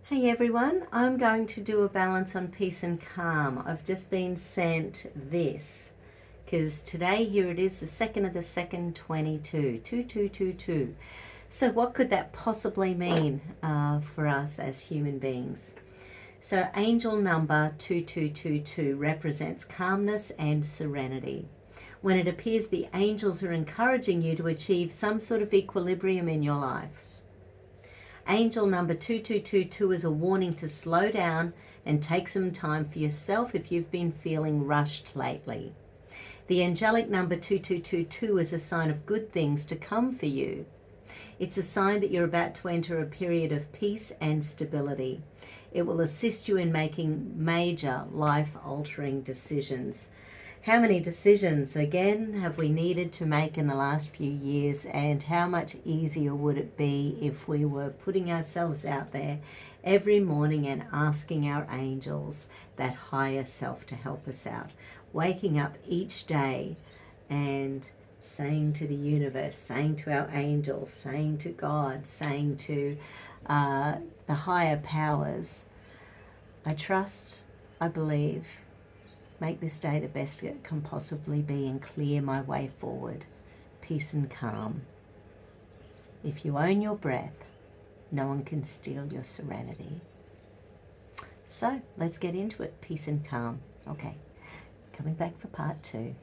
Hey everyone, I'm going to do a balance on peace and calm. I've just been sent this because today, here it is, the 2nd of the 2nd, 22. So what could that possibly mean for us as human beings? So angel number 2222 represents calmness and serenity. When it appears the angels are encouraging you to achieve some sort of equilibrium in your life. Angel number 2222 is a warning to slow down and take some time for yourself if you've been feeling rushed lately. The angelic number 2222 is a sign of good things to come for you. It's a sign that you're about to enter a period of peace and stability. It will assist you in making major life-altering decisions. How many decisions, again, have we needed to make in the last few years, and how much easier would it be if we were putting ourselves out there every morning and asking our angels, that higher self, to help us out, waking up each day and saying to the universe, saying to our angels, saying to God, saying to the higher powers, I trust, I believe, make this day the best it can possibly be and clear my way forward. Peace and calm. If you own your breath, no one can steal your serenity. So let's get into it. Peace and calm. Okay, coming back for part 2.